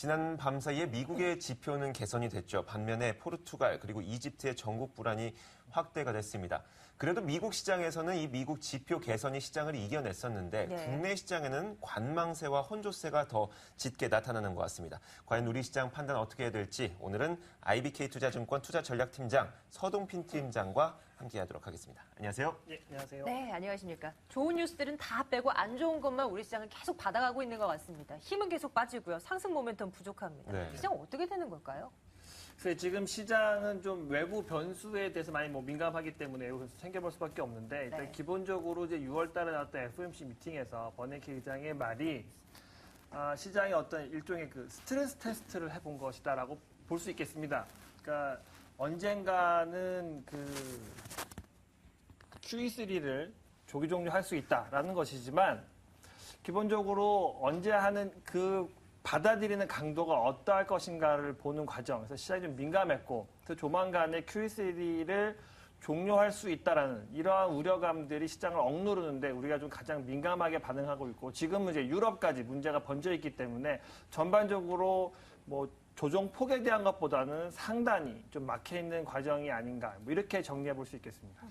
지난 밤 사이에 미국의 지표는 개선이 됐죠. 반면에 포르투갈 그리고 이집트의 전국 불안이 확대가 됐습니다. 그래도 미국 시장에서는 이 미국 지표 개선이 시장을 이겨냈었는데 국내 시장에는 관망세와 혼조세가 더 짙게 나타나는 것 같습니다. 과연 우리 시장 판단 어떻게 해야 될지 오늘은 IBK투자증권 투자전략팀장 서동핀 팀장과 함께하도록 하겠습니다. 안녕하세요. 네, 안녕하세요. 네, 안녕하십니까. 좋은 뉴스들은 다 빼고 안 좋은 것만 우리 시장은 계속 받아가고 있는 것 같습니다. 힘은 계속 빠지고요. 상승 모멘텀 부족합니다. 네. 시장 어떻게 되는 걸까요? 그래서 지금 시장은 좀 외부 변수에 대해서 많이 민감하기 때문에 외부 변수 챙겨볼 수밖에 없는데 일단 네. 기본적으로 이제 6월달에 나왔던 FOMC 미팅에서 버냉키 의장의 말이 시장의 어떤 일종의 그 스트레스 테스트를 해본 것이다라고 볼 수 있겠습니다. 그러니까 언젠가는 그 QE3를 조기 종료할 수 있다라는 것이지만 기본적으로 언제 하는 그 받아들이는 강도가 어떠할 것인가를 보는 과정에서 시장이 좀 민감했고 그 조만간에 QE3를 종료할 수 있다라는 이러한 우려감들이 시장을 억누르는데 우리가 좀 가장 민감하게 반응하고 있고 지금은 이제 유럽까지 문제가 번져 있기 때문에 전반적으로 뭐 조정 폭에 대한 것보다는 상단이 좀 막혀 있는 과정이 아닌가 뭐 이렇게 정리해 볼 수 있겠습니다.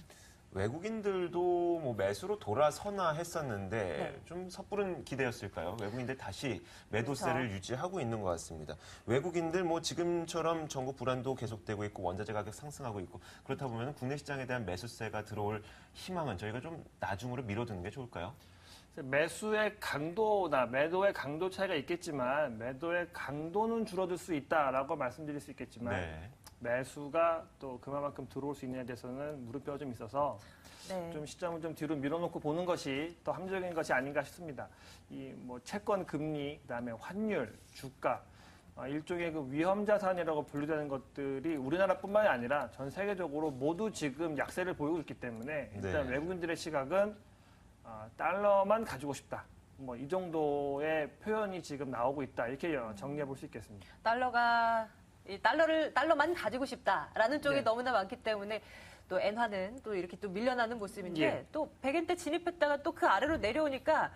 외국인들도 뭐 매수로 돌아서나 했었는데 좀 섣부른 기대였을까요? 외국인들 다시 매도세를 유지하고 있는 것 같습니다. 외국인들 뭐 지금처럼 전국 불안도 계속되고 있고 원자재 가격 상승하고 있고 그렇다 보면 국내 시장에 대한 매수세가 들어올 희망은 저희가 좀 나중으로 미뤄두는 게 좋을까요? 매수의 강도나 매도의 강도 차이가 있겠지만 매도의 강도는 줄어들 수 있다라고 말씀드릴 수 있겠지만 네. 매수가 또 그만큼 들어올 수 있느냐에 대해서는 물음표가 좀 있어서 좀 시점을 좀 뒤로 밀어놓고 보는 것이 더 합리적인 것이 아닌가 싶습니다. 이 뭐 채권 금리, 그다음에 환율, 주가 일종의 그 위험 자산이라고 분류되는 것들이 우리나라뿐만이 아니라 전 세계적으로 모두 지금 약세를 보이고 있기 때문에 일단 외국인들의 시각은 달러만 가지고 싶다. 뭐 이 정도의 표현이 지금 나오고 있다. 이렇게 정리해 볼 수 있겠습니다. 달러만 가지고 싶다라는 쪽이 너무나 많기 때문에 또 엔화는 또 이렇게 또 밀려나는 모습인데 또 100엔대 진입했다가 또 그 아래로 내려오니까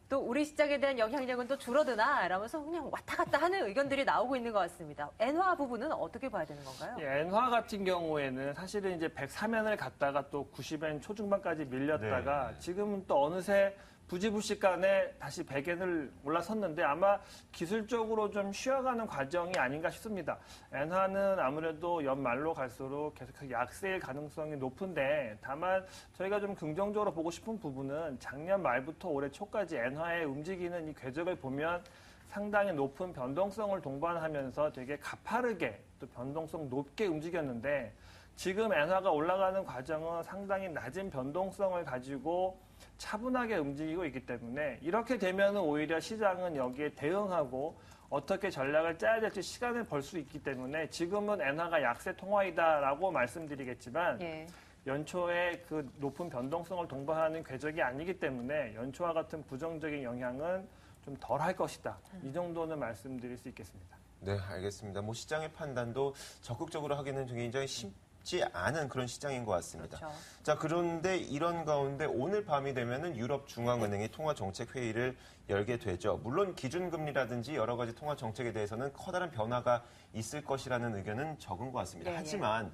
또 우리 시장에 대한 영향력은 또 줄어드나 라면서 그냥 왔다 갔다 하는 의견들이 나오고 있는 것 같습니다. 엔화 부분은 어떻게 봐야 되는 건가요? 엔화 같은 경우에는 사실은 이제 103엔을 갔다가 또 90엔 초중반까지 밀렸다가 지금은 또 어느새 부지불식간에 다시 100엔을 올라섰는데 아마 기술적으로 좀 쉬어가는 과정이 아닌가 싶습니다. 엔화는 아무래도 연말로 갈수록 계속 약세일 가능성이 높은데 다만 저희가 좀 긍정적으로 보고 싶은 부분은 작년 말부터 올해 초까지 엔화에 움직이는 이 궤적을 보면 상당히 높은 변동성을 동반하면서 되게 가파르게 또 변동성 높게 움직였는데 지금 엔화가 올라가는 과정은 상당히 낮은 변동성을 가지고 차분하게 움직이고 있기 때문에 이렇게 되면 오히려 시장은 여기에 대응하고 어떻게 전략을 짜야 될지 시간을 벌 수 있기 때문에 지금은 엔화가 약세 통화이다라고 말씀드리겠지만 연초에 그 높은 변동성을 동반하는 궤적이 아니기 때문에 연초와 같은 부정적인 영향은 좀 덜 할 것이다. 이 정도는 말씀드릴 수 있겠습니다. 네, 알겠습니다. 뭐 시장의 판단도 적극적으로 하기는 굉장히 쉽지 않은 그런 시장인 것 같습니다. 그렇죠. 자, 그런데 이런 가운데 오늘 밤이 되면은 유럽 중앙은행이 통화 정책 회의를 열게 되죠. 물론 기준금리라든지 여러 가지 통화 정책에 대해서는 커다란 변화가 있을 것이라는 의견은 적은 것 같습니다. 하지만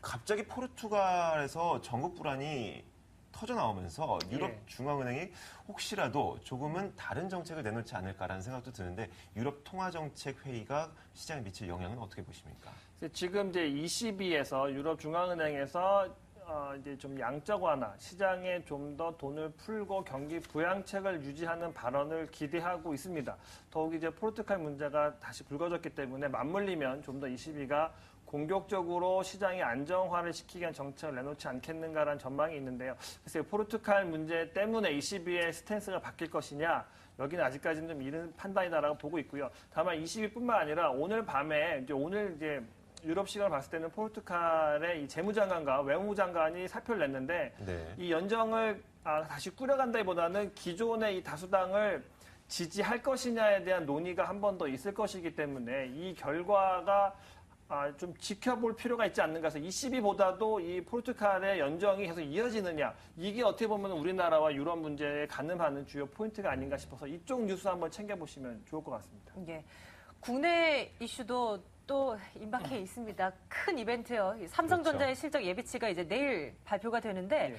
갑자기 포르투갈에서 전국 불안이 터져 나오면서 유럽 중앙은행이 혹시라도 조금은 다른 정책을 내놓지 않을까라는 생각도 드는데 유럽 통화정책 회의가 시장에 미칠 영향은 어떻게 보십니까? 지금 이제 ECB에서 유럽 중앙은행에서 이제 좀 양적 완화, 시장에 좀 더 돈을 풀고 경기 부양책을 유지하는 발언을 기대하고 있습니다. 더욱 이제 포르투갈 문제가 다시 불거졌기 때문에 맞물리면 좀 더 ECB가 공격적으로 시장의 안정화를 시키기 위한 정책을 내놓지 않겠는가라는 전망이 있는데요. 그래서 포르투갈 문제 때문에 ECB의 스탠스가 바뀔 것이냐, 여기는 아직까지는 좀 이른 판단이다라고 보고 있고요. 다만 ECB뿐만 아니라 오늘 밤에 오늘 유럽 시간을 봤을 때는 포르투갈의 이 재무장관과 외무장관이 사표를 냈는데 이 연정을 다시 꾸려간다기보다는 기존의 이 다수당을 지지할 것이냐에 대한 논의가 한 번 더 있을 것이기 때문에 이 결과가 좀 지켜볼 필요가 있지 않는가 해서 ECB보다도 이 포르투갈의 연정이 계속 이어지느냐 이게 어떻게 보면 우리나라와 유럽 문제에 가늠하는 주요 포인트가 아닌가 싶어서 이쪽 뉴스 한번 챙겨보시면 좋을 것 같습니다. 예. 국내 이슈도 또 임박해 있습니다. 큰 이벤트요. 삼성전자의 실적 예비치가 이제 내일 발표가 되는데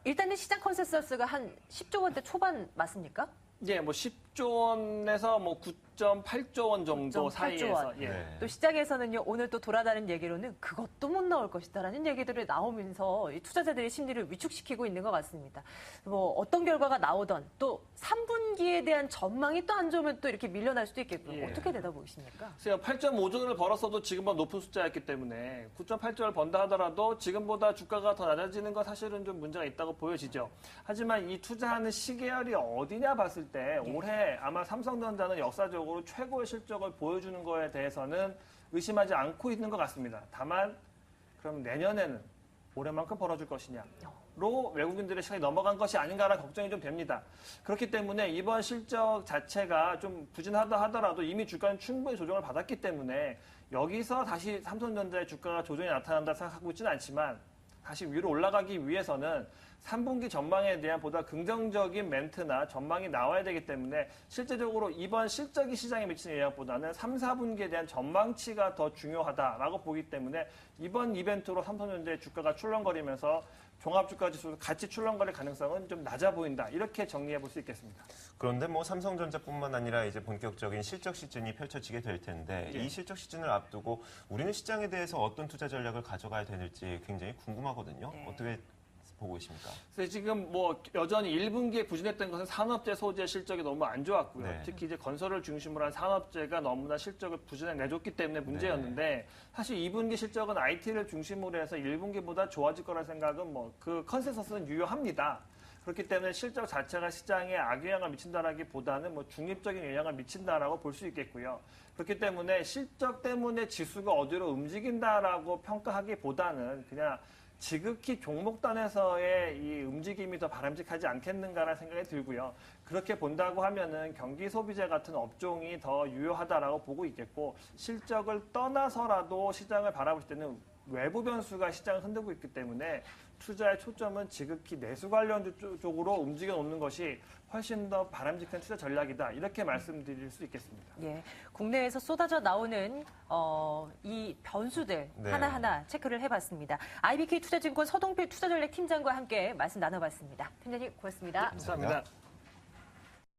일단은 시장 컨센서스가 한 10조 원대 초반 맞습니까? 예, 뭐 10조 원에서 뭐 9.8조 원 정도 9.8조 사이에서. 원. 예. 네. 또 시장에서는요, 오늘 또 돌아다니는 얘기로는 그것도 못 나올 것이다라는 얘기들이 나오면서 이 투자자들의 심리를 위축시키고 있는 것 같습니다. 뭐 어떤 결과가 나오던 또 3분기에 대한 전망이 또 안 좋으면 또 이렇게 밀려날 수도 있겠고요. 예. 어떻게 내다보십니까? 그래서 8.5조를 벌었어도 지금보다 높은 숫자였기 때문에 9.8조를 번다 하더라도 지금보다 주가가 더 낮아지는 건 사실은 좀 문제가 있다고 보여지죠. 하지만 이 투자하는 시계열이 어디냐 봤을 때 올해 아마 삼성전자는 역사적으로 최고의 실적을 보여주는 거에 대해서는 의심하지 않고 있는 것 같습니다. 다만 그럼 내년에는 올해만큼 벌어줄 것이냐로 외국인들의 시간이 넘어간 것이 아닌가라는 걱정이 좀 됩니다. 그렇기 때문에 이번 실적 자체가 좀 부진하다 하더라도 이미 주가는 충분히 조정을 받았기 때문에 여기서 다시 삼성전자의 주가가 조정이 나타난다 생각하고 있지는 않지만 다시 위로 올라가기 위해서는 3분기 전망에 대한 보다 긍정적인 멘트나 전망이 나와야 되기 때문에 실제적으로 이번 실적이 시장에 미치는 영향보다는 3, 4분기에 대한 전망치가 더 중요하다라고 보기 때문에 이번 이벤트로 삼성전자의 주가가 출렁거리면서 종합주가지수 같이 출렁거릴 가능성은 좀 낮아 보인다. 이렇게 정리해 볼 수 있겠습니다. 그런데 뭐 삼성전자뿐만 아니라 이제 본격적인 실적 시즌이 펼쳐지게 될 텐데 예. 이 실적 시즌을 앞두고 우리는 시장에 대해서 어떤 투자 전략을 가져가야 되는지 굉장히 궁금하거든요. 네. 어떻게 보고 계십니까? 그래서 지금 뭐 여전히 1분기에 부진했던 것은 산업재 소재 실적이 너무 안 좋았고요. 네. 특히 이제 건설을 중심으로 한 산업재가 너무나 실적을 부진해 내줬기 때문에 문제였는데 사실 2분기 실적은 IT를 중심으로 해서 1분기보다 좋아질 거라 생각은 뭐 그 컨센서스는 유효합니다. 그렇기 때문에 실적 자체가 시장에 악영향을 미친다라기보다는 뭐 중립적인 영향을 미친다라고 볼 수 있겠고요. 그렇기 때문에 실적 때문에 지수가 어디로 움직인다라고 평가하기보다는 그냥 지극히 종목단에서의 이 움직임이 더 바람직하지 않겠는가라는 생각이 들고요. 그렇게 본다고 하면은 경기 소비재 같은 업종이 더 유효하다라고 보고 있겠고 실적을 떠나서라도 시장을 바라볼 때는 외부 변수가 시장을 흔들고 있기 때문에 투자의 초점은 지극히 내수 관련 쪽으로 움직여 놓는 것이 훨씬 더 바람직한 투자 전략이다. 이렇게 말씀드릴 수 있겠습니다. 예, 국내에서 쏟아져 나오는 이 변수들 네. 하나하나 체크를 해봤습니다. IBK 투자증권 서동필 투자전략팀장과 함께 말씀 나눠봤습니다. 팀장님 고맙습니다. 감사합니다.